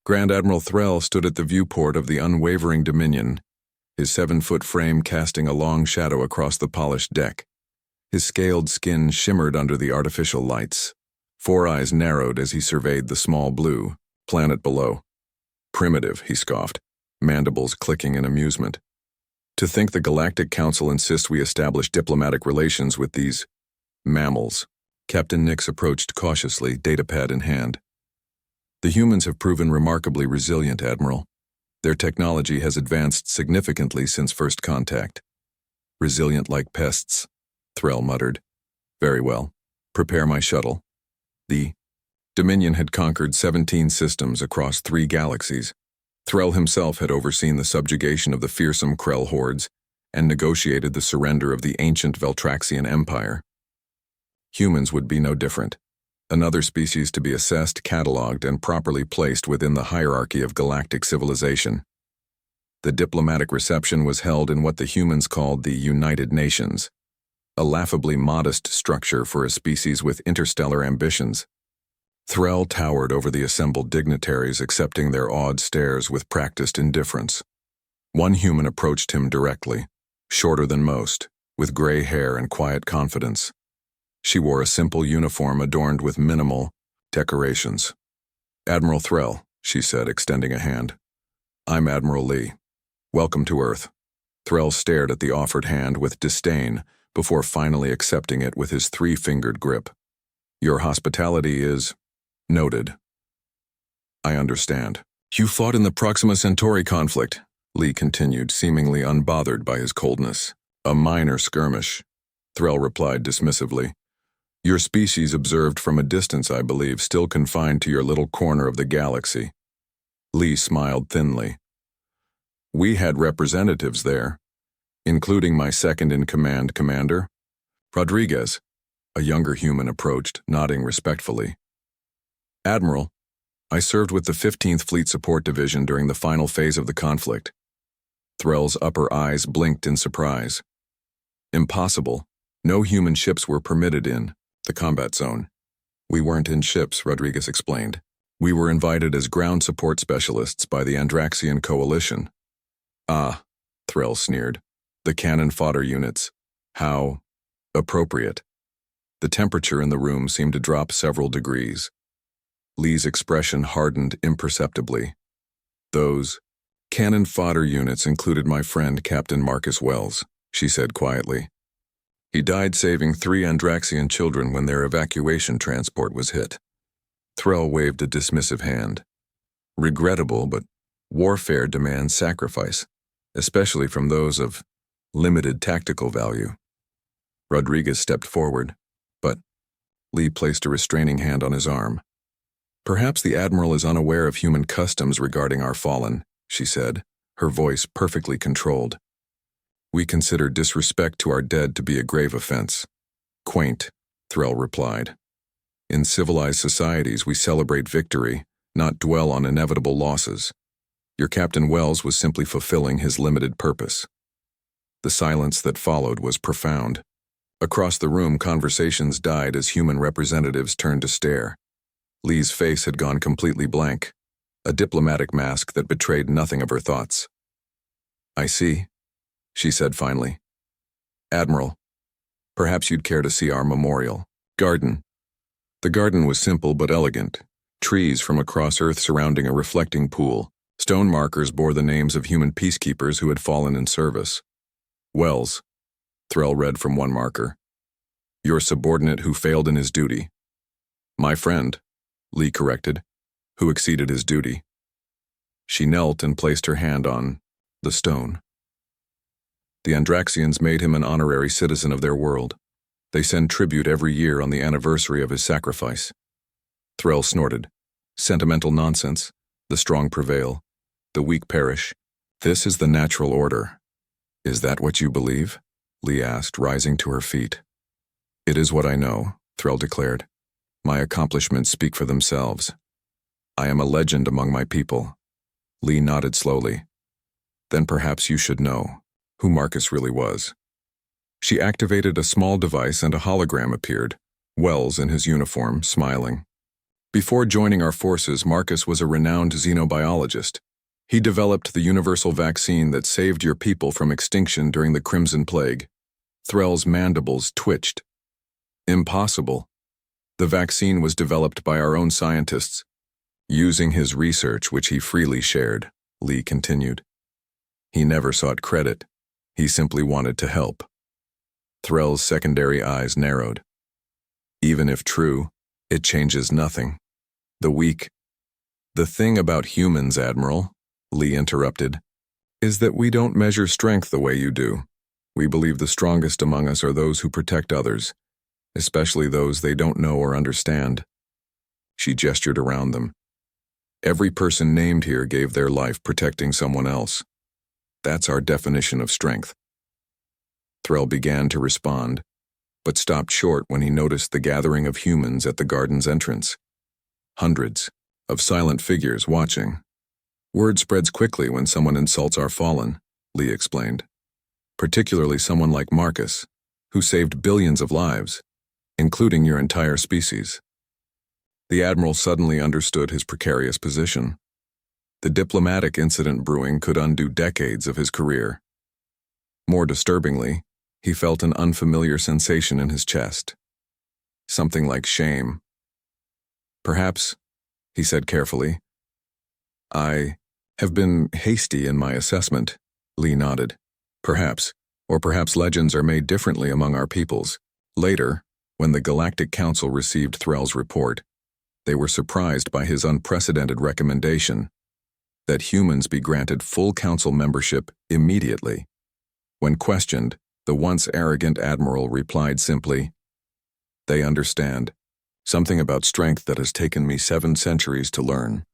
Grand Admiral Threll stood at the viewport of the unwavering Dominion, his 7-foot frame casting a long shadow across the polished deck. His scaled skin shimmered under the artificial lights. 4 eyes narrowed as he surveyed the small blue planet below. Primitive, he scoffed, mandibles clicking in amusement. To think the Galactic Council insists we establish diplomatic relations with these mammals. Captain Nix approached cautiously, datapad in hand. The humans have proven remarkably resilient, Admiral. Their technology has advanced significantly since first contact. Resilient like pests, Threll muttered. Very well. Prepare my shuttle. The Dominion had conquered 17 systems across 3 galaxies. Threll himself had overseen the subjugation of the fearsome Krell hordes and negotiated the surrender of the ancient Veltraxian Empire. Humans would be no different. Another species to be assessed, catalogued, and properly placed within the hierarchy of galactic civilization. The diplomatic reception was held in what the humans called the United Nations, a laughably modest structure for a species with interstellar ambitions. Threll towered over the assembled dignitaries, accepting their awed stares with practiced indifference. One human approached him directly, shorter than most, with gray hair and quiet confidence. She wore a simple uniform adorned with minimal decorations. Admiral Threll, she said, extending a hand. I'm Admiral Lee. Welcome to Earth. Threll stared at the offered hand with disdain before finally accepting it with his 3-fingered grip. Your hospitality is noted. I understand. You fought in the Proxima Centauri conflict, Lee continued, seemingly unbothered by his coldness. A minor skirmish, Threll replied dismissively. Your species observed from a distance, I believe, still confined to your little corner of the galaxy. Lee smiled thinly. We had representatives there, including my second-in-command commander, Rodriguez. A younger human approached, nodding respectfully. Admiral, I served with the 15th Fleet Support Division during the final phase of the conflict. Threll's upper eyes blinked in surprise. Impossible. No human ships were permitted in the combat zone. We weren't in ships, Rodriguez explained. We were invited as ground support specialists by the Andraxian Coalition. Ah, Threll sneered. The cannon fodder units. How appropriate. The temperature in the room seemed to drop several degrees. Lee's expression hardened imperceptibly. Those cannon fodder units included my friend Captain Marcus Wells, she said quietly. He died saving 3 Andraxian children when their evacuation transport was hit. Threll waved a dismissive hand. Regrettable, but warfare demands sacrifice, especially from those of limited tactical value. Rodriguez stepped forward, but Lee placed a restraining hand on his arm. Perhaps the Admiral is unaware of human customs regarding our fallen, she said, her voice perfectly controlled. We consider disrespect to our dead to be a grave offense. Quaint, Threll replied. In civilized societies, we celebrate victory, not dwell on inevitable losses. Your Captain Wells was simply fulfilling his limited purpose. The silence that followed was profound. Across the room, conversations died as human representatives turned to stare. Lee's face had gone completely blank, a diplomatic mask that betrayed nothing of her thoughts. I see, she said finally. Admiral, perhaps you'd care to see our memorial garden. The garden was simple but elegant. Trees from across Earth surrounding a reflecting pool. Stone markers bore the names of human peacekeepers who had fallen in service. Wells, Threll read from one marker. Your subordinate who failed in his duty. My friend, Lee corrected, who exceeded his duty. She knelt and placed her hand on the stone. The Andraxians made him an honorary citizen of their world. They send tribute every year on the anniversary of his sacrifice. Threll snorted. Sentimental nonsense. The strong prevail. The weak perish. This is the natural order. Is that what you believe? Lee asked, rising to her feet. It is what I know, Threll declared. My accomplishments speak for themselves. I am a legend among my people. Lee nodded slowly. Then perhaps you should know who Marcus really was. She activated a small device and a hologram appeared, Wells in his uniform, smiling. Before joining our forces, Marcus was a renowned xenobiologist. He developed the universal vaccine that saved your people from extinction during the Crimson Plague. Threll's mandibles twitched. Impossible. The vaccine was developed by our own scientists. Using his research, which he freely shared, Lee continued. He never sought credit. He simply wanted to help. Threll's secondary eyes narrowed. Even if true, it changes nothing. The thing about humans, Admiral, Lee interrupted, is that we don't measure strength the way you do. We believe the strongest among us are those who protect others, especially those they don't know or understand. She gestured around them. Every person named here gave their life protecting someone else. That's our definition of strength. Threll began to respond, but stopped short when he noticed the gathering of humans at the garden's entrance. Hundreds of silent figures watching. Word spreads quickly when someone insults our fallen, Lee explained. Particularly someone like Marcus, who saved billions of lives, including your entire species. The Admiral suddenly understood his precarious position. The diplomatic incident brewing could undo decades of his career. More disturbingly, he felt an unfamiliar sensation in his chest. Something like shame. Perhaps, he said carefully. I have been hasty in my assessment, Lee nodded. Perhaps, or perhaps legends are made differently among our peoples. Later, when the Galactic Council received Threll's report, they were surprised by his unprecedented recommendation that humans be granted full council membership immediately. When questioned, the once arrogant Admiral replied simply, "They understand. Something about strength that has taken me 7 centuries to learn."